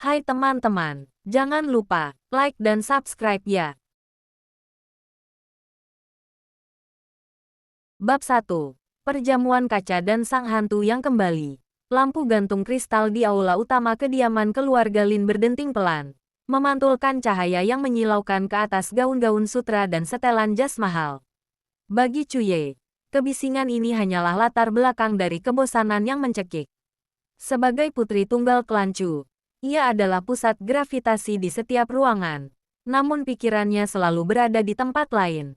Hai teman-teman, jangan lupa like dan subscribe ya. Bab 1. Perjamuan kaca dan sang hantu yang kembali. Lampu gantung kristal di aula utama kediaman keluarga Lin berdenting pelan, memantulkan cahaya yang menyilaukan ke atas gaun-gaun sutra dan setelan jas mahal. Bagi Cuye, kebisingan ini hanyalah latar belakang dari kebosanan yang mencekik. Sebagai putri tunggal klan Chu, ia adalah pusat gravitasi di setiap ruangan, namun pikirannya selalu berada di tempat lain.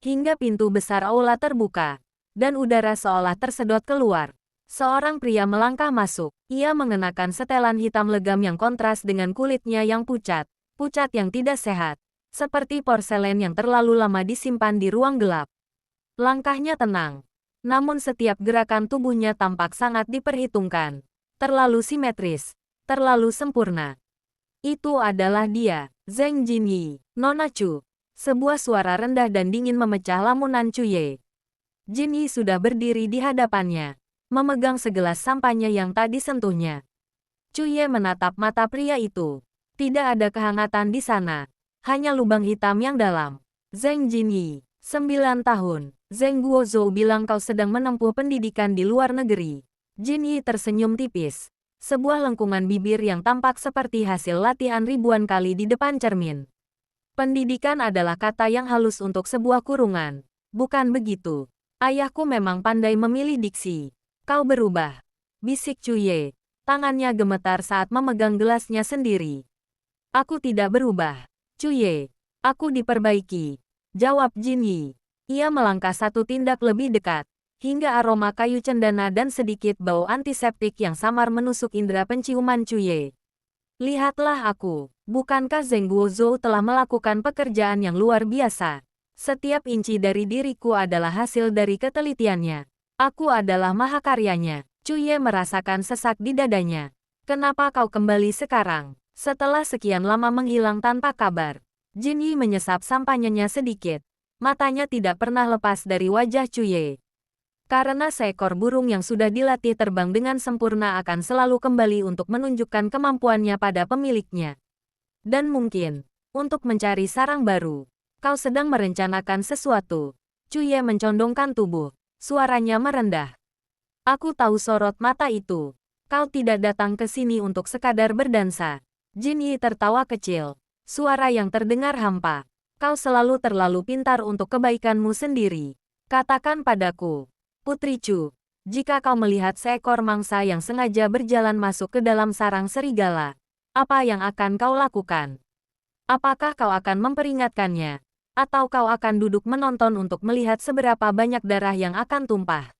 Hingga pintu besar aula terbuka, dan udara seolah tersedot keluar. Seorang pria melangkah masuk. Ia mengenakan setelan hitam legam yang kontras dengan kulitnya yang pucat yang tidak sehat, seperti porselen yang terlalu lama disimpan di ruang gelap. Langkahnya tenang, namun setiap gerakan tubuhnya tampak sangat diperhitungkan. Terlalu simetris, terlalu sempurna. Itu adalah dia, Zheng Jinyi, Nona Chu. Sebuah suara rendah dan dingin memecah lamunan Cuye. Jinyi sudah berdiri di hadapannya, memegang segelas sampahnya yang tak disentuhnya. Cuye menatap mata pria itu. Tidak ada kehangatan di sana, hanya lubang hitam yang dalam. Zheng Jinyi, 9 tahun. Zheng Guozhou bilang kau sedang menempuh pendidikan di luar negeri. Jinyi tersenyum tipis. Sebuah lengkungan bibir yang tampak seperti hasil latihan ribuan kali di depan cermin. Pendidikan adalah kata yang halus untuk sebuah kurungan. Bukan begitu. Ayahku memang pandai memilih diksi. Kau berubah. Bisik Cuye. Tangannya gemetar saat memegang gelasnya sendiri. Aku tidak berubah. Cuye. Aku diperbaiki. Jawab Jinyi. Ia melangkah satu tindak lebih dekat, hingga aroma kayu cendana dan sedikit bau antiseptik yang samar menusuk indera penciuman Cuye. Lihatlah aku. Bukankah Zheng Guozhou telah melakukan pekerjaan yang luar biasa? Setiap inci dari diriku adalah hasil dari ketelitiannya. Aku adalah mahakaryanya. Cuye merasakan sesak di dadanya. Kenapa kau kembali sekarang? Setelah sekian lama menghilang tanpa kabar. Jinyi menyesap sampahnya sedikit. Matanya tidak pernah lepas dari wajah Cuye. Karena seekor burung yang sudah dilatih terbang dengan sempurna akan selalu kembali untuk menunjukkan kemampuannya pada pemiliknya. Dan mungkin, untuk mencari sarang baru, kau sedang merencanakan sesuatu. Cuye mencondongkan tubuh. Suaranya merendah. Aku tahu sorot mata itu. Kau tidak datang ke sini untuk sekadar berdansa. Jinyi tertawa kecil. Suara yang terdengar hampa. Kau selalu terlalu pintar untuk kebaikanmu sendiri. Katakan padaku, Putri Chu, jika kau melihat seekor mangsa yang sengaja berjalan masuk ke dalam sarang serigala, apa yang akan kau lakukan? Apakah kau akan memperingatkannya? Atau kau akan duduk menonton untuk melihat seberapa banyak darah yang akan tumpah?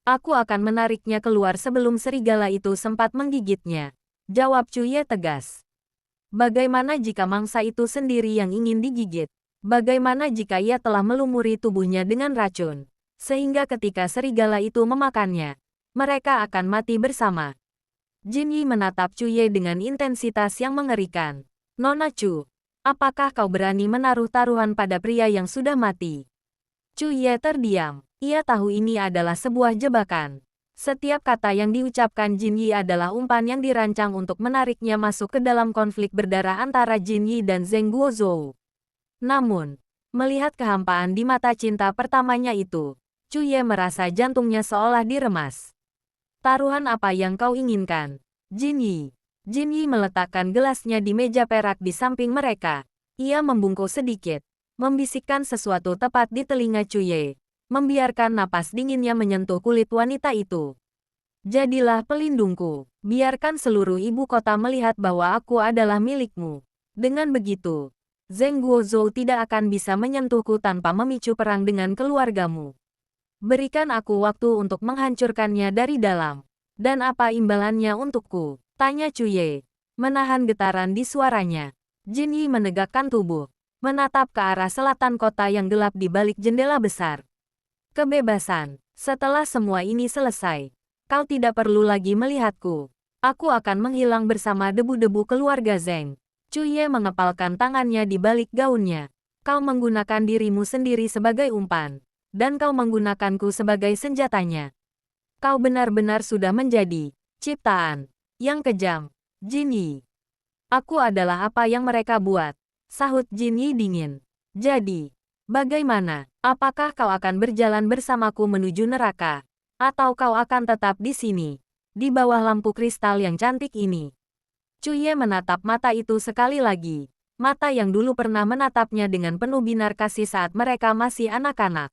Aku akan menariknya keluar sebelum serigala itu sempat menggigitnya. Jawab Cuye tegas. Bagaimana jika mangsa itu sendiri yang ingin digigit? Bagaimana jika ia telah melumuri tubuhnya dengan racun? Sehingga ketika serigala itu memakannya, mereka akan mati bersama. Jinyi menatap Cuye dengan intensitas yang mengerikan. Nona Chu, apakah kau berani menaruh taruhan pada pria yang sudah mati? Cuye terdiam. Ia tahu ini adalah sebuah jebakan. Setiap kata yang diucapkan Jinyi adalah umpan yang dirancang untuk menariknya masuk ke dalam konflik berdarah antara Jinyi dan Zheng Guozhou. Namun, melihat kehampaan di mata cinta pertamanya itu, Cuye merasa jantungnya seolah diremas. Taruhan apa yang kau inginkan? Jinyi. Jinyi meletakkan gelasnya di meja perak di samping mereka. Ia membungkuk sedikit, membisikkan sesuatu tepat di telinga Cuye, membiarkan napas dinginnya menyentuh kulit wanita itu. Jadilah pelindungku. Biarkan seluruh ibu kota melihat bahwa aku adalah milikmu. Dengan begitu, Zheng Guozhou tidak akan bisa menyentuhku tanpa memicu perang dengan keluargamu. Berikan aku waktu untuk menghancurkannya dari dalam. Dan apa imbalannya untukku? Tanya Cuye, menahan getaran di suaranya. Jinyi menegakkan tubuh, menatap ke arah selatan kota yang gelap di balik jendela besar. Kebebasan. Setelah semua ini selesai, kau tidak perlu lagi melihatku. Aku akan menghilang bersama debu-debu keluarga Zheng. Cuye mengepalkan tangannya di balik gaunnya. Kau menggunakan dirimu sendiri sebagai umpan. Dan kau menggunakanku sebagai senjatanya. Kau benar-benar sudah menjadi ciptaan yang kejam. Jinyi. Aku adalah apa yang mereka buat, sahut Jin Yi dingin. Jadi, bagaimana? Apakah kau akan berjalan bersamaku menuju neraka? Atau kau akan tetap di sini, di bawah lampu kristal yang cantik ini? Cuye menatap mata itu sekali lagi. Mata yang dulu pernah menatapnya dengan penuh binar kasih saat mereka masih anak-anak.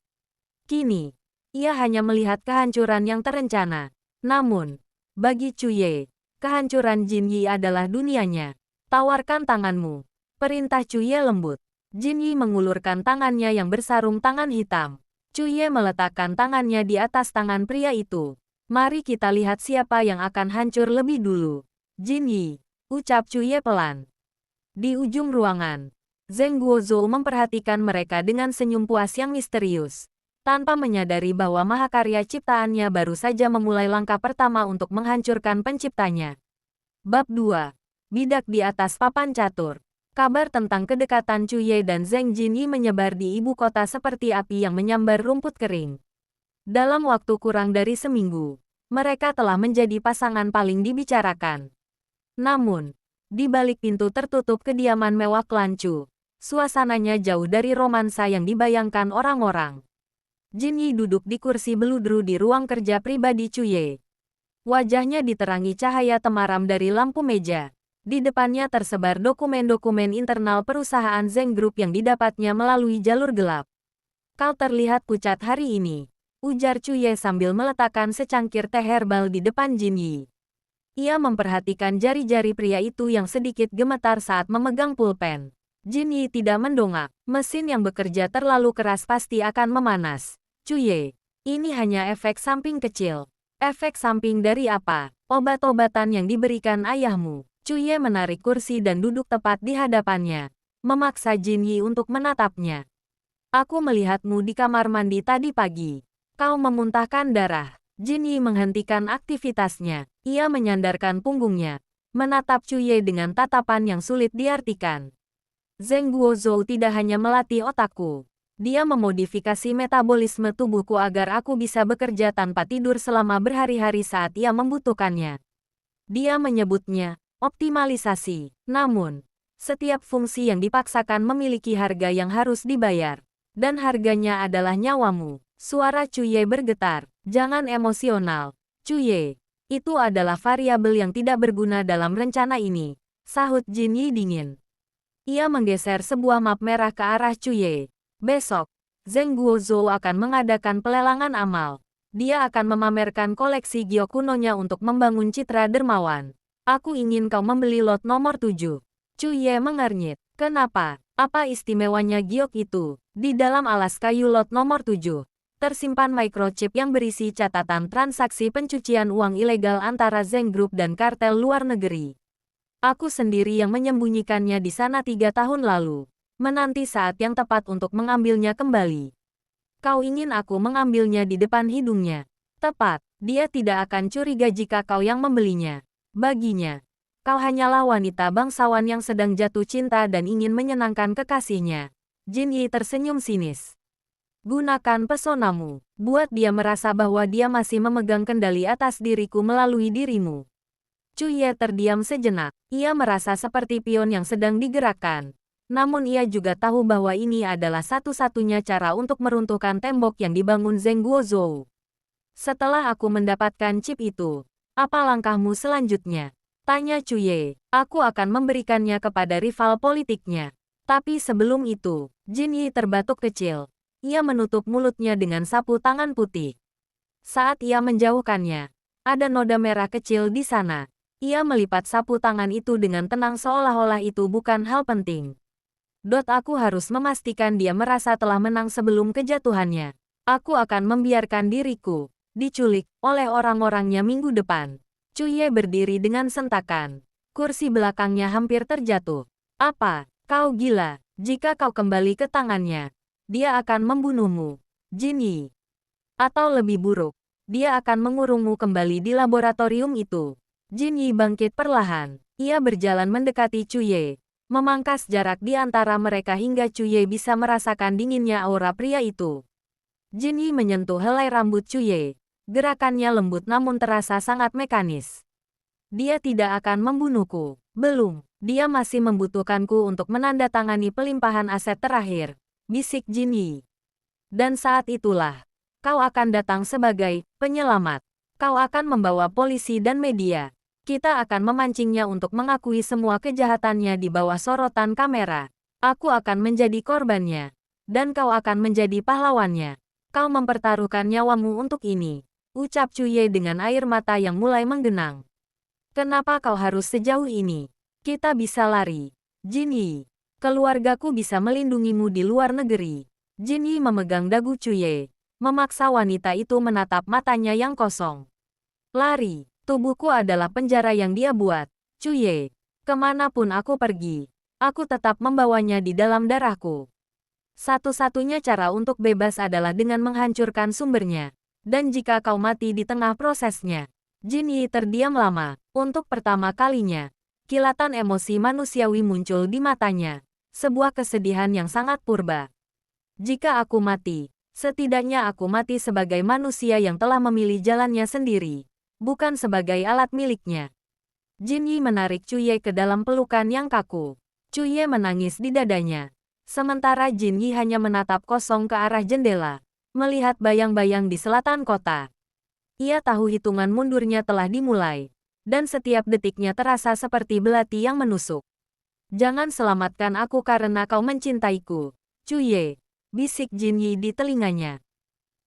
Kini, ia hanya melihat kehancuran yang terencana. Namun, bagi Cuye, kehancuran Jin Yi adalah dunianya. Tawarkan tanganmu. Perintah Cuye lembut. Jin Yi mengulurkan tangannya yang bersarung tangan hitam. Cuye meletakkan tangannya di atas tangan pria itu. Mari kita lihat siapa yang akan hancur lebih dulu. Jin Yi, ucap Cuye pelan. Di ujung ruangan, Zheng Guozhou memperhatikan mereka dengan senyum puas yang misterius. Tanpa menyadari bahwa mahakarya ciptaannya baru saja memulai langkah pertama untuk menghancurkan penciptanya. Bab 2. Bidak di atas papan catur. Kabar tentang kedekatan Cuye dan Zheng Jinyi menyebar di ibu kota seperti api yang menyambar rumput kering. Dalam waktu kurang dari seminggu, mereka telah menjadi pasangan paling dibicarakan. Namun, di balik pintu tertutup kediaman mewah klan Chu, suasananya jauh dari romansa yang dibayangkan orang-orang. Jinyi duduk di kursi beludru di ruang kerja pribadi Cuye. Wajahnya diterangi cahaya temaram dari lampu meja. Di depannya tersebar dokumen-dokumen internal perusahaan Zheng Group yang didapatnya melalui jalur gelap. Kau terlihat pucat hari ini, ujar Cuye sambil meletakkan secangkir teh herbal di depan Jinyi. Ia memperhatikan jari-jari pria itu yang sedikit gemetar saat memegang pulpen. Jinyi tidak mendongak. Mesin yang bekerja terlalu keras pasti akan memanas. Cuye, ini hanya efek samping kecil. Efek samping dari apa? Obat-obatan yang diberikan ayahmu. Cuye menarik kursi dan duduk tepat di hadapannya, memaksa Jinyi untuk menatapnya. Aku melihatmu di kamar mandi tadi pagi. Kau memuntahkan darah. Jinyi menghentikan aktivitasnya. Ia menyandarkan punggungnya, menatap Cuye dengan tatapan yang sulit diartikan. Zheng Guozhou tidak hanya melatih otakku. Dia memodifikasi metabolisme tubuhku agar aku bisa bekerja tanpa tidur selama berhari-hari saat ia membutuhkannya. Dia menyebutnya optimalisasi. Namun, setiap fungsi yang dipaksakan memiliki harga yang harus dibayar. Dan harganya adalah nyawamu. Suara Cuye bergetar. Jangan emosional. Cuye, itu adalah variabel yang tidak berguna dalam rencana ini, sahut Jinyi dingin. Ia menggeser sebuah map merah ke arah Cuye. Besok, Zheng Guozhou akan mengadakan pelelangan amal. Dia akan memamerkan koleksi giok kunonya untuk membangun citra dermawan. Aku ingin kau membeli lot nomor 7. Cuye mengernyit. Kenapa? Apa istimewanya giok itu? Di dalam alas kayu lot nomor 7, tersimpan microchip yang berisi catatan transaksi pencucian uang ilegal antara Zheng Group dan kartel luar negeri. Aku sendiri yang menyembunyikannya di sana 3 tahun lalu. Menanti saat yang tepat untuk mengambilnya kembali. Kau ingin aku mengambilnya di depan hidungnya? Tepat, dia tidak akan curiga jika kau yang membelinya. Baginya, kau hanyalah wanita bangsawan yang sedang jatuh cinta dan ingin menyenangkan kekasihnya. Jinyi tersenyum sinis. Gunakan pesonamu, buat dia merasa bahwa dia masih memegang kendali atas diriku melalui dirimu. Cuye terdiam sejenak. Ia merasa seperti pion yang sedang digerakkan. Namun ia juga tahu bahwa ini adalah satu-satunya cara untuk meruntuhkan tembok yang dibangun Zheng Guozhou. Setelah aku mendapatkan chip itu, apa langkahmu selanjutnya? Tanya Cuye. Aku akan memberikannya kepada rival politiknya. Tapi sebelum itu, Jinyi terbatuk kecil. Ia menutup mulutnya dengan sapu tangan putih. Saat ia menjauhkannya, ada noda merah kecil di sana. Ia melipat sapu tangan itu dengan tenang seolah-olah itu bukan hal penting. Aku harus memastikan dia merasa telah menang sebelum kejatuhannya. Aku akan membiarkan diriku diculik oleh orang-orangnya minggu depan. Cuye berdiri dengan sentakan. Kursi belakangnya hampir terjatuh. Apa? Kau gila? Jika kau kembali ke tangannya, dia akan membunuhmu. Jinyi. Atau lebih buruk, dia akan mengurungmu kembali di laboratorium itu. Jinyi bangkit perlahan. Ia berjalan mendekati Cuye, memangkas jarak di antara mereka hingga Cuye bisa merasakan dinginnya aura pria itu. Jinyi menyentuh helai rambut Cuye. Gerakannya lembut namun terasa sangat mekanis. Dia tidak akan membunuhku. Belum. Dia masih membutuhkanku untuk menandatangani pelimpahan aset terakhir, bisik Jin Yi. Dan saat itulah, kau akan datang sebagai penyelamat. Kau akan membawa polisi dan media. Kita akan memancingnya untuk mengakui semua kejahatannya di bawah sorotan kamera. Aku akan menjadi korbannya. Dan kau akan menjadi pahlawannya. Kau mempertaruhkan nyawamu untuk ini. Ucap Cuye dengan air mata yang mulai menggenang. Kenapa kau harus sejauh ini? Kita bisa lari. Jin Yi. Keluargaku bisa melindungimu di luar negeri. Jin Yi memegang dagu Cuye, memaksa wanita itu menatap matanya yang kosong. Lari, tubuhku adalah penjara yang dia buat. Cuye, kemanapun aku pergi, aku tetap membawanya di dalam darahku. Satu-satunya cara untuk bebas adalah dengan menghancurkan sumbernya. Dan jika kau mati di tengah prosesnya. Jin Yi terdiam lama. Untuk pertama kalinya, kilatan emosi manusiawi muncul di matanya. Sebuah kesedihan yang sangat purba. Jika aku mati, setidaknya aku mati sebagai manusia yang telah memilih jalannya sendiri, bukan sebagai alat miliknya. Jin Yi menarik Cuye ke dalam pelukan yang kaku. Cuye menangis di dadanya. Sementara Jin Yi hanya menatap kosong ke arah jendela, melihat bayang-bayang di selatan kota. Ia tahu hitungan mundurnya telah dimulai, dan setiap detiknya terasa seperti belati yang menusuk. Jangan selamatkan aku karena kau mencintaiku, Cuye. Bisik Jin Yi di telinganya.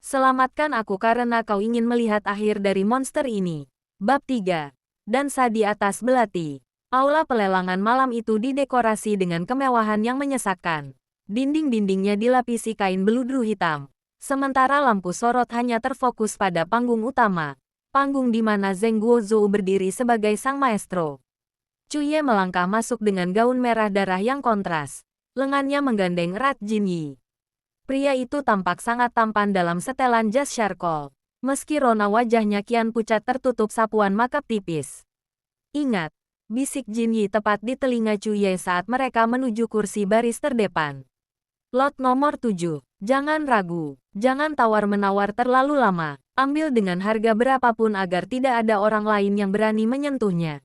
Selamatkan aku karena kau ingin melihat akhir dari monster ini. Bab 3. Dansa di atas belati. Aula pelelangan malam itu didekorasi dengan kemewahan yang menyesakkan. Dinding-dindingnya dilapisi kain beludru hitam. Sementara lampu sorot hanya terfokus pada panggung utama. Panggung di mana Zheng Guozhou berdiri sebagai sang maestro. Cuye melangkah masuk dengan gaun merah darah yang kontras. Lengannya menggandeng erat Jin Yi. Pria itu tampak sangat tampan dalam setelan jas charcoal. Meski rona wajahnya kian pucat tertutup sapuan makeup tipis. Ingat, bisik Jin Yi tepat di telinga Cuye saat mereka menuju kursi baris terdepan. Lot nomor 7. Jangan ragu. Jangan tawar-menawar terlalu lama. Ambil dengan harga berapapun agar tidak ada orang lain yang berani menyentuhnya.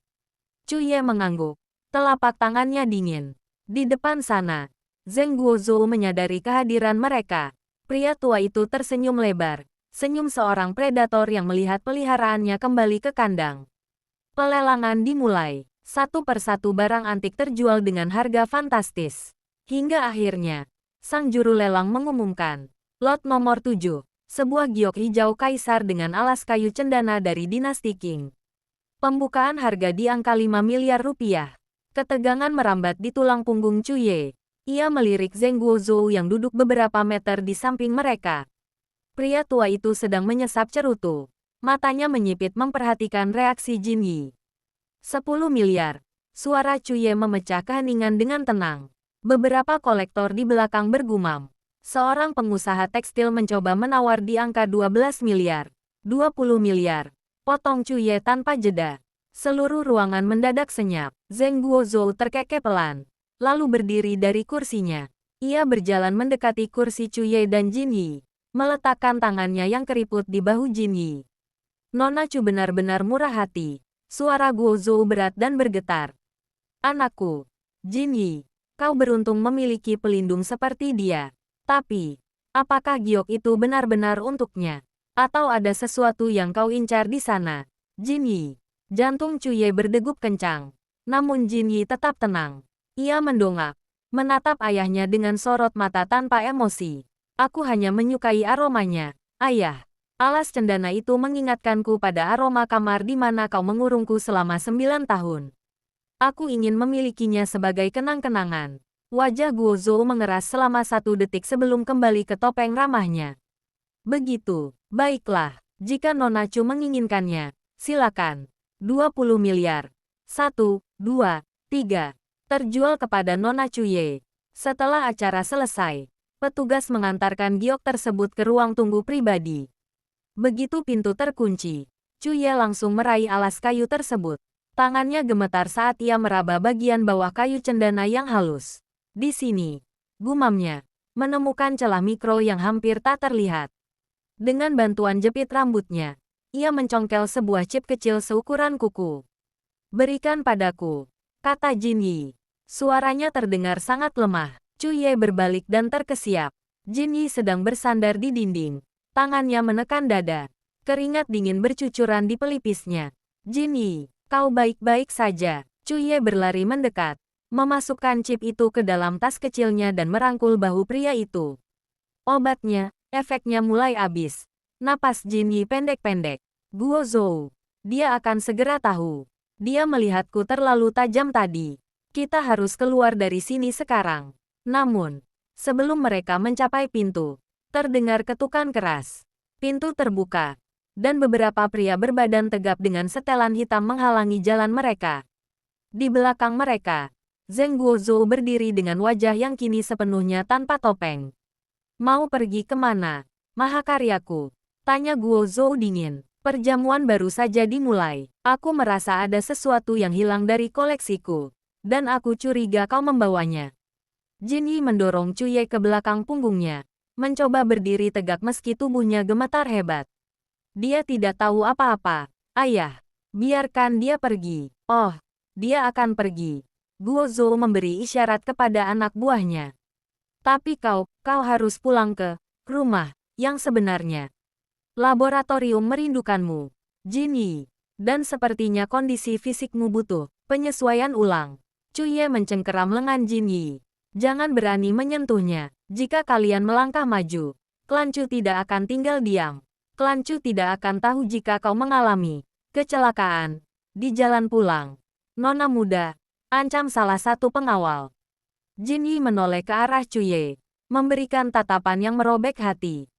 Cuye mengangguk. Telapak tangannya dingin. Di depan sana, Zheng Guozhou menyadari kehadiran mereka. Pria tua itu tersenyum lebar. Senyum seorang predator yang melihat peliharaannya kembali ke kandang. Pelelangan dimulai. Satu persatu barang antik terjual dengan harga fantastis. Hingga akhirnya, sang juru lelang mengumumkan. Lot nomor 7. Sebuah giok hijau kaisar dengan alas kayu cendana dari dinasti Qing. Pembukaan harga di angka 5 miliar rupiah. Ketegangan merambat di tulang punggung Cuye. Ia melirik Zheng Guozhou yang duduk beberapa meter di samping mereka. Pria tua itu sedang menyesap cerutu. Matanya menyipit memperhatikan reaksi Jin Yi. 10 miliar. Suara Cuye memecah keheningan dengan tenang. Beberapa kolektor di belakang bergumam. Seorang pengusaha tekstil mencoba menawar di angka 12 miliar. 20 miliar. Potong Cuye tanpa jeda. Seluruh ruangan mendadak senyap. Zheng Guozhou terkekeh pelan. Lalu berdiri dari kursinya. Ia berjalan mendekati kursi Cuye dan Jin Yi. Meletakkan tangannya yang keriput di bahu Jin Yi. Nona Chu benar-benar murah hati. Suara Guozhou berat dan bergetar. Anakku, Jin Yi, kau beruntung memiliki pelindung seperti dia. Tapi, apakah giok itu benar-benar untuknya? Atau ada sesuatu yang kau incar di sana? Jin Yi. Jantung Cuye berdegup kencang. Namun Jin Yi tetap tenang. Ia mendongak, menatap ayahnya dengan sorot mata tanpa emosi. Aku hanya menyukai aromanya, ayah. Alas cendana itu mengingatkanku pada aroma kamar di mana kau mengurungku selama 9 tahun. Aku ingin memilikinya sebagai kenang-kenangan. Wajah Guozhou mengeras selama 1 detik sebelum kembali ke topeng ramahnya. Begitu, baiklah, jika Nona Chu menginginkannya, silakan. 20 miliar. 1, 2, 3. Terjual kepada Nona Cuye. Setelah acara selesai, petugas mengantarkan giok tersebut ke ruang tunggu pribadi. Begitu pintu terkunci, Cuye langsung meraih alas kayu tersebut. Tangannya gemetar saat ia meraba bagian bawah kayu cendana yang halus. Di sini, gumamnya, menemukan celah mikro yang hampir tak terlihat. Dengan bantuan jepit rambutnya, ia mencongkel sebuah chip kecil seukuran kuku. Berikan padaku. kata Jin Yi. Suaranya terdengar sangat lemah. Cuye berbalik dan terkesiap. Jin Yi sedang bersandar di dinding. Tangannya menekan dada. Keringat dingin bercucuran di pelipisnya. Jin Yi, kau baik-baik saja. Cuye berlari mendekat. Memasukkan chip itu ke dalam tas kecilnya dan merangkul bahu pria itu. Obatnya, efeknya mulai habis. Napas Jin Yi pendek-pendek. Guo Zhou. Dia akan segera tahu. Dia melihatku terlalu tajam tadi. Kita harus keluar dari sini sekarang. Namun, sebelum mereka mencapai pintu, terdengar ketukan keras. Pintu terbuka, dan beberapa pria berbadan tegap dengan setelan hitam menghalangi jalan mereka. Di belakang mereka, Zheng Guozhou berdiri dengan wajah yang kini sepenuhnya tanpa topeng. Mau pergi kemana, mahakaryaku? Tanya Guozhou dingin. Perjamuan baru saja dimulai. Aku merasa ada sesuatu yang hilang dari koleksiku. Dan aku curiga kau membawanya. Jin Yi mendorong Cuye ke belakang punggungnya. Mencoba berdiri tegak meski tubuhnya gemetar hebat. Dia tidak tahu apa-apa. Ayah, biarkan dia pergi. Oh, dia akan pergi. Guozhou memberi isyarat kepada anak buahnya. Tapi kau harus pulang ke rumah yang sebenarnya. Laboratorium merindukanmu, Jin Yi. Dan sepertinya kondisi fisikmu butuh penyesuaian ulang. Cuye mencengkeram lengan Jin Yi. Jangan berani menyentuhnya. Jika kalian melangkah maju, klan Chu tidak akan tinggal diam. Klan Chu tidak akan tahu jika kau mengalami kecelakaan di jalan pulang. Nona muda, ancam salah satu pengawal. Jin Yi menoleh ke arah Cuye, memberikan tatapan yang merobek hati.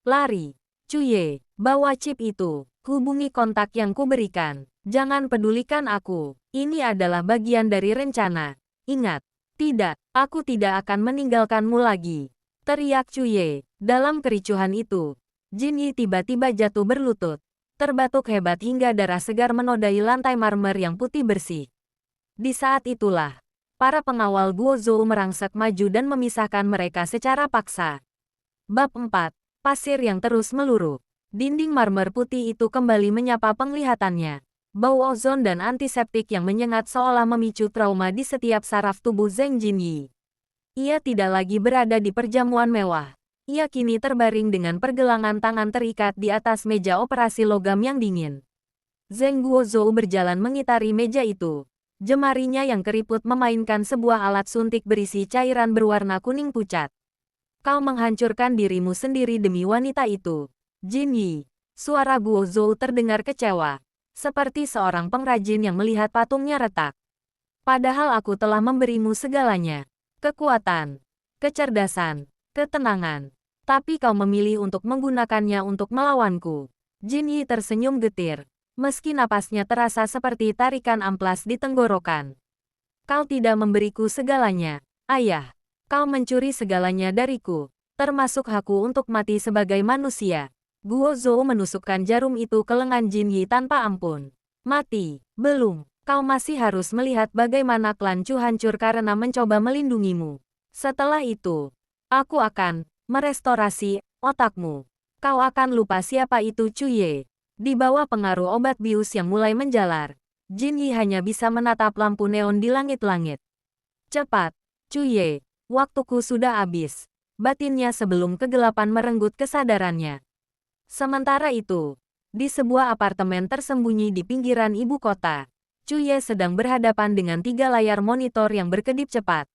Lari. Cuye, bawa chip itu. Hubungi kontak yang kuberikan. Jangan pedulikan aku. Ini adalah bagian dari rencana. Ingat, tidak, aku tidak akan meninggalkanmu lagi. Teriak Cuye. Dalam kericuhan itu, Jin Yi tiba-tiba jatuh berlutut. Terbatuk hebat hingga darah segar menodai lantai marmer yang putih bersih. Di saat itulah, para pengawal Guozhou merangsek maju dan memisahkan mereka secara paksa. Bab 4. Pasir yang terus meluruh. Dinding marmer putih itu kembali menyapa penglihatannya. Bau ozon dan antiseptik yang menyengat seolah memicu trauma di setiap saraf tubuh Zheng Jin Yi. Ia tidak lagi berada di perjamuan mewah. Ia kini terbaring dengan pergelangan tangan terikat di atas meja operasi logam yang dingin. Zheng Guozhou berjalan mengitari meja itu. Jemarinya yang keriput memainkan sebuah alat suntik berisi cairan berwarna kuning pucat. Kau menghancurkan dirimu sendiri demi wanita itu, Jin Yi. Suara Guozhou terdengar kecewa, seperti seorang pengrajin yang melihat patungnya retak. Padahal aku telah memberimu segalanya. Kekuatan, kecerdasan, ketenangan. Tapi kau memilih untuk menggunakannya untuk melawanku. Jin Yi tersenyum getir, meski napasnya terasa seperti tarikan amplas di tenggorokan. Kau tidak memberiku segalanya, ayah. Kau mencuri segalanya dariku, termasuk hakku untuk mati sebagai manusia. Guozhou menusukkan jarum itu ke lengan Jin Yi tanpa ampun. Mati, belum. Kau masih harus melihat bagaimana klan Chu hancur karena mencoba melindungimu. Setelah itu, aku akan merestorasi otakmu. Kau akan lupa siapa itu Cuye. Di bawah pengaruh obat bius yang mulai menjalar, Jin Yi hanya bisa menatap lampu neon di langit-langit. Cepat, Cuye. Waktuku sudah habis. Batinnya sebelum kegelapan merenggut kesadarannya. Sementara itu, di sebuah apartemen tersembunyi di pinggiran ibu kota, Cuye sedang berhadapan dengan 3 layar monitor yang berkedip cepat.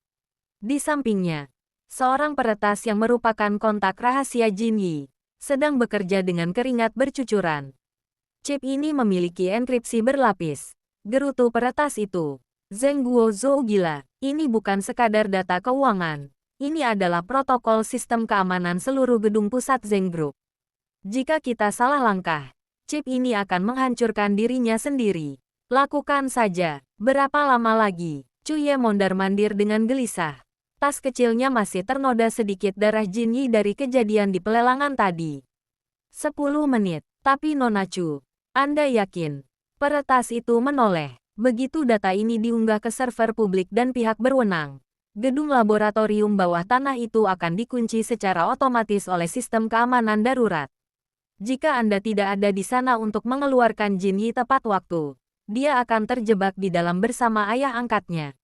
Di sampingnya, seorang peretas yang merupakan kontak rahasia Jin Yi, sedang bekerja dengan keringat bercucuran. Chip ini memiliki enkripsi berlapis. Gerutu peretas itu. Zheng Guozhou gila. Ini bukan sekadar data keuangan. Ini adalah protokol sistem keamanan seluruh gedung pusat Zheng Group. Jika kita salah langkah, chip ini akan menghancurkan dirinya sendiri. Lakukan saja. Berapa lama lagi? Cuye mondar-mandir dengan gelisah. Tas kecilnya masih ternoda sedikit darah Jin Yi dari kejadian di pelelangan tadi. 10 menit. Tapi Nona Chu, Anda yakin? Peretas itu menoleh. Begitu data ini diunggah ke server publik dan pihak berwenang, gedung laboratorium bawah tanah itu akan dikunci secara otomatis oleh sistem keamanan darurat. Jika Anda tidak ada di sana untuk mengeluarkan Jin Yi tepat waktu, dia akan terjebak di dalam bersama ayah angkatnya.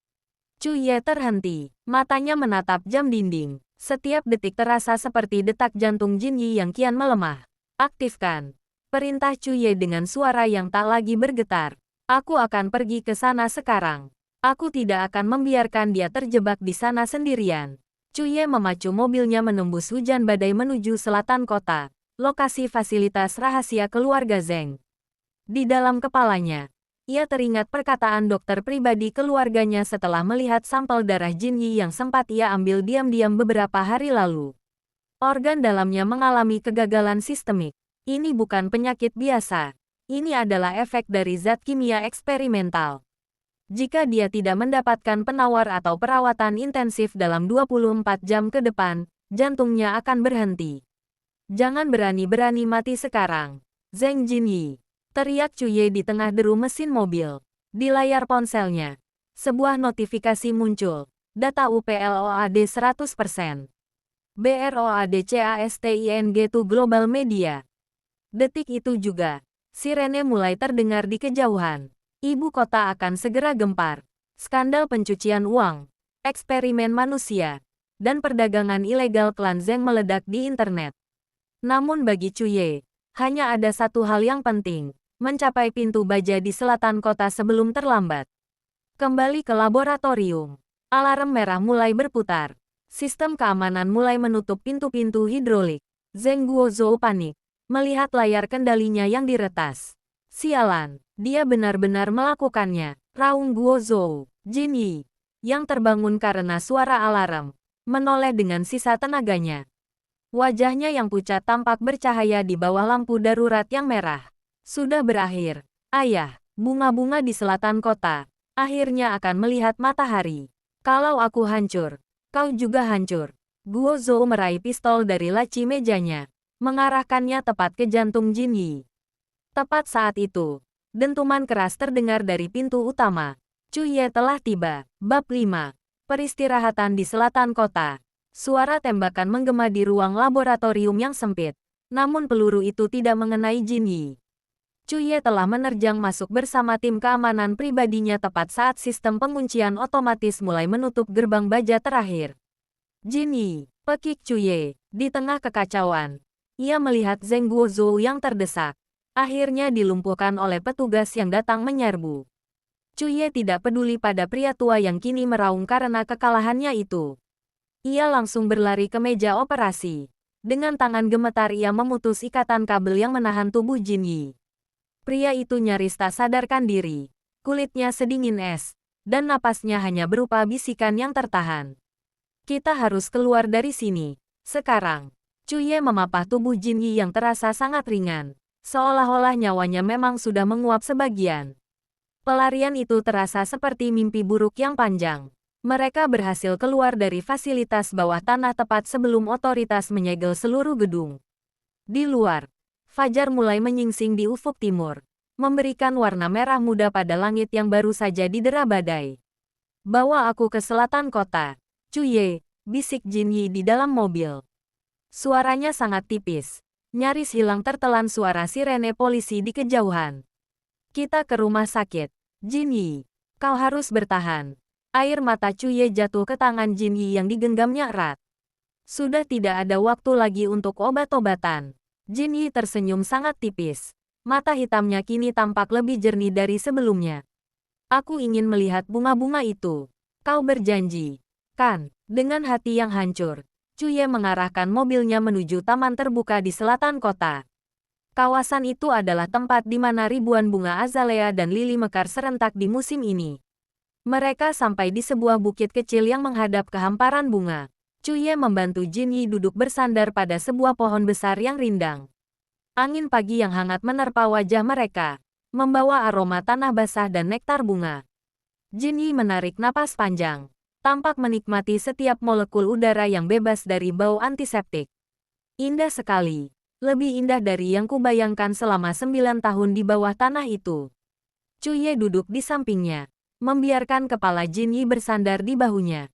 Cuye terhenti, matanya menatap jam dinding. Setiap detik terasa seperti detak jantung Jin Yi yang kian melemah. Aktifkan, perintah Cuye dengan suara yang tak lagi bergetar. Aku akan pergi ke sana sekarang. Aku tidak akan membiarkan dia terjebak di sana sendirian. Cuye memacu mobilnya menembus hujan badai menuju selatan kota, lokasi fasilitas rahasia keluarga Zheng. Di dalam kepalanya, ia teringat perkataan dokter pribadi keluarganya setelah melihat sampel darah Jin Yi yang sempat ia ambil diam-diam beberapa hari lalu. Organ dalamnya mengalami kegagalan sistemik. Ini bukan penyakit biasa. Ini adalah efek dari zat kimia eksperimental. Jika dia tidak mendapatkan penawar atau perawatan intensif dalam 24 jam ke depan, jantungnya akan berhenti. Jangan berani-berani mati sekarang, Zheng Jinyi. Teriak Cuye di tengah deru mesin mobil. Di layar ponselnya, sebuah notifikasi muncul. Data UPLOAD 100%. BROADCASTING to Global Media. Detik itu juga, sirene mulai terdengar di kejauhan. Ibu kota akan segera gempar. Skandal pencucian uang, eksperimen manusia, dan perdagangan ilegal klan Zheng meledak di internet. Namun bagi Cuye, hanya ada satu hal yang penting. Mencapai pintu baja di selatan kota sebelum terlambat. Kembali ke laboratorium. Alarm merah mulai berputar. Sistem keamanan mulai menutup pintu-pintu hidrolik. Zheng Guozhou panik melihat layar kendalinya yang diretas. Sialan, dia benar-benar melakukannya. Raung Guozhou, Jin Yi, yang terbangun karena suara alarm, menoleh dengan sisa tenaganya. Wajahnya yang pucat tampak bercahaya di bawah lampu darurat yang merah. Sudah berakhir. Ayah, bunga-bunga di selatan kota akhirnya akan melihat matahari. Kalau aku hancur, kau juga hancur. Guozhou meraih pistol dari laci mejanya, mengarahkannya tepat ke jantung Jin Yi. Tepat saat itu, dentuman keras terdengar dari pintu utama. Cuye telah tiba. Bab 5. Peristirahatan di selatan kota. Suara tembakan menggema di ruang laboratorium yang sempit. Namun peluru itu tidak mengenai Jin Yi. Cuye telah menerjang masuk bersama tim keamanan pribadinya tepat saat sistem penguncian otomatis mulai menutup gerbang baja terakhir. Jin Yi, pekik Cuye, di tengah kekacauan. Ia melihat Zheng Guozhou yang terdesak. Akhirnya dilumpuhkan oleh petugas yang datang menyerbu. Cuye tidak peduli pada pria tua yang kini meraung karena kekalahannya itu. Ia langsung berlari ke meja operasi. Dengan tangan gemetar ia memutus ikatan kabel yang menahan tubuh Jin Yi. Pria itu nyaris tak sadarkan diri. Kulitnya sedingin es, dan napasnya hanya berupa bisikan yang tertahan. Kita harus keluar dari sini. Sekarang, Cuye memapah tubuh Jin Yi yang terasa sangat ringan. Seolah-olah nyawanya memang sudah menguap sebagian. Pelarian itu terasa seperti mimpi buruk yang panjang. Mereka berhasil keluar dari fasilitas bawah tanah tepat sebelum otoritas menyegel seluruh gedung. Di luar, fajar mulai menyingsing di ufuk timur, memberikan warna merah muda pada langit yang baru saja didera badai. Bawa aku ke selatan kota, Cuye, bisik Jin Yi di dalam mobil. Suaranya sangat tipis, nyaris hilang tertelan suara sirene polisi di kejauhan. Kita ke rumah sakit, Jin Yi. Kau harus bertahan. Air mata Cuye jatuh ke tangan Jin Yi yang digenggamnya erat. Sudah tidak ada waktu lagi untuk obat-obatan. Jin Yi tersenyum sangat tipis. Mata hitamnya kini tampak lebih jernih dari sebelumnya. Aku ingin melihat bunga-bunga itu. Kau berjanji, kan? Dengan hati yang hancur, Cuye mengarahkan mobilnya menuju taman terbuka di selatan kota. Kawasan itu adalah tempat di mana ribuan bunga azalea dan lili mekar serentak di musim ini. Mereka sampai di sebuah bukit kecil yang menghadap ke hamparan bunga. Cuye membantu Jin Yi duduk bersandar pada sebuah pohon besar yang rindang. Angin pagi yang hangat menerpa wajah mereka, membawa aroma tanah basah dan nektar bunga. Jin Yi menarik napas panjang, tampak menikmati setiap molekul udara yang bebas dari bau antiseptik. Indah sekali, lebih indah dari yang kubayangkan selama 9 tahun di bawah tanah itu. Cuye duduk di sampingnya, membiarkan kepala Jin Yi bersandar di bahunya.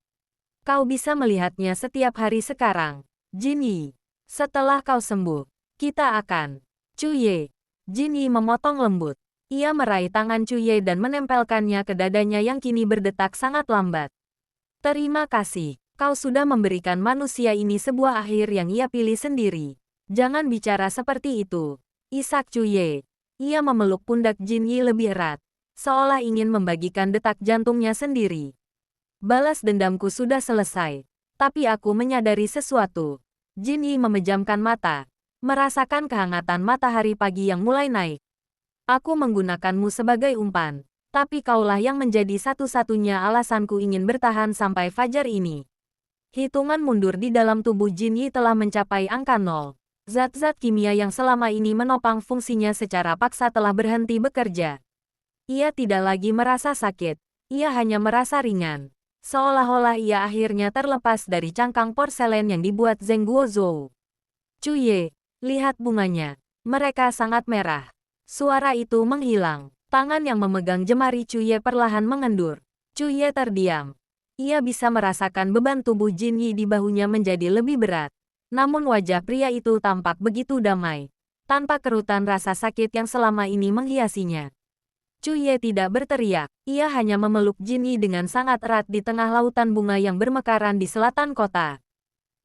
Kau bisa melihatnya setiap hari sekarang, Jin Yi. Setelah kau sembuh, kita akan. Cuye. Jin Yi memotong lembut. Ia meraih tangan Cuye dan menempelkannya ke dadanya yang kini berdetak sangat lambat. Terima kasih, kau sudah memberikan manusia ini sebuah akhir yang ia pilih sendiri. Jangan bicara seperti itu, isak Cuye. Ia memeluk pundak Jin Yi lebih erat, seolah ingin membagikan detak jantungnya sendiri. Balas dendamku sudah selesai, tapi aku menyadari sesuatu. Jin Yi memejamkan mata, merasakan kehangatan matahari pagi yang mulai naik. Aku menggunakanmu sebagai umpan, tapi kaulah yang menjadi satu-satunya alasanku ingin bertahan sampai fajar ini. Hitungan mundur di dalam tubuh Jin Yi telah mencapai angka 0. Zat-zat kimia yang selama ini menopang fungsinya secara paksa telah berhenti bekerja. Ia tidak lagi merasa sakit, ia hanya merasa ringan. Seolah-olah ia akhirnya terlepas dari cangkang porselen yang dibuat Zheng Guozhou. Cuye, lihat bunganya. Mereka sangat merah. Suara itu menghilang. Tangan yang memegang jemari Cuye perlahan mengendur. Cuye terdiam. Ia bisa merasakan beban tubuh Jin Yi di bahunya menjadi lebih berat. Namun wajah pria itu tampak begitu damai, tanpa kerutan rasa sakit yang selama ini menghiasinya. Cuye tidak berteriak, ia hanya memeluk Jin Yi dengan sangat erat di tengah lautan bunga yang bermekaran di selatan kota.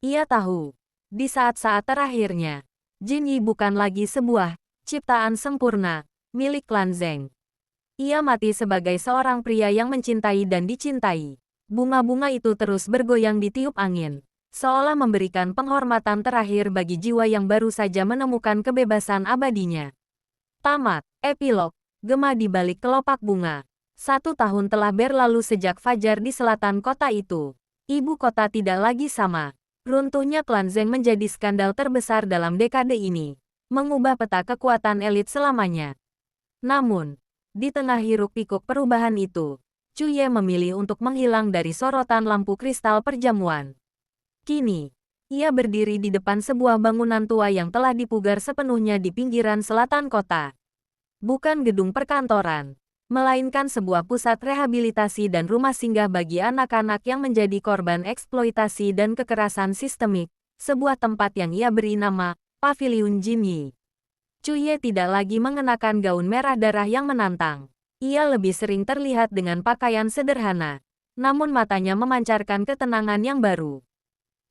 Ia tahu, di saat-saat terakhirnya, Jin Yi bukan lagi sebuah ciptaan sempurna, milik klan Zheng. Ia mati sebagai seorang pria yang mencintai dan dicintai. Bunga-bunga itu terus bergoyang di tiup angin, seolah memberikan penghormatan terakhir bagi jiwa yang baru saja menemukan kebebasan abadinya. Tamat. Epilog. Gema di balik kelopak bunga. 1 tahun telah berlalu sejak fajar di selatan kota itu. Ibu kota tidak lagi sama. Runtuhnya klan Zheng menjadi skandal terbesar dalam dekade ini, mengubah peta kekuatan elit selamanya. Namun, di tengah hiruk-pikuk perubahan itu, Cuye memilih untuk menghilang dari sorotan lampu kristal perjamuan. Kini, ia berdiri di depan sebuah bangunan tua yang telah dipugar sepenuhnya di pinggiran selatan kota. Bukan gedung perkantoran, melainkan sebuah pusat rehabilitasi dan rumah singgah bagi anak-anak yang menjadi korban eksploitasi dan kekerasan sistemik, sebuah tempat yang ia beri nama Paviliun Jin Yi. Cuye tidak lagi mengenakan gaun merah darah yang menantang. Ia lebih sering terlihat dengan pakaian sederhana, namun matanya memancarkan ketenangan yang baru.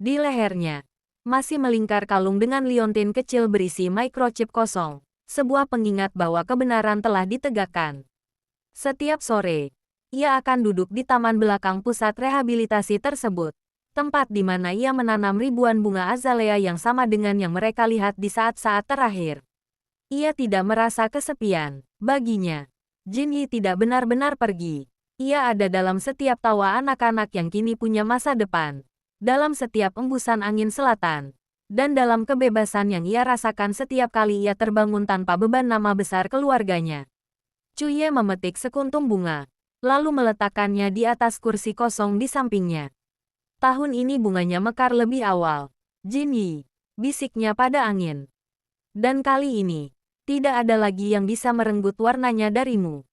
Di lehernya, masih melingkar kalung dengan liontin kecil berisi microchip kosong, sebuah pengingat bahwa kebenaran telah ditegakkan. Setiap sore, ia akan duduk di taman belakang pusat rehabilitasi tersebut, tempat di mana ia menanam ribuan bunga azalea yang sama dengan yang mereka lihat di saat-saat terakhir. Ia tidak merasa kesepian. Baginya, Jin Yi tidak benar-benar pergi. Ia ada dalam setiap tawa anak-anak yang kini punya masa depan, dalam setiap embusan angin selatan, dan dalam kebebasan yang ia rasakan setiap kali ia terbangun tanpa beban nama besar keluarganya. Cuye memetik sekuntum bunga, lalu meletakkannya di atas kursi kosong di sampingnya. Tahun ini bunganya mekar lebih awal. Jin Yi, bisiknya pada angin. Dan kali ini, tidak ada lagi yang bisa merenggut warnanya darimu.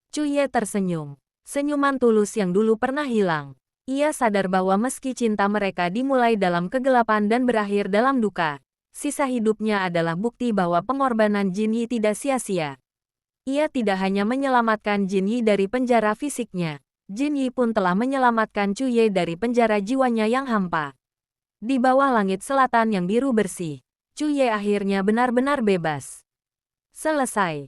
Cuye tersenyum. Senyuman tulus yang dulu pernah hilang. Ia sadar bahwa meski cinta mereka dimulai dalam kegelapan dan berakhir dalam duka, sisa hidupnya adalah bukti bahwa pengorbanan Jin Yi tidak sia-sia. Ia tidak hanya menyelamatkan Jin Yi dari penjara fisiknya, Jin Yi pun telah menyelamatkan Cuye dari penjara jiwanya yang hampa. Di bawah langit selatan yang biru bersih, Cuye akhirnya benar-benar bebas. Selesai.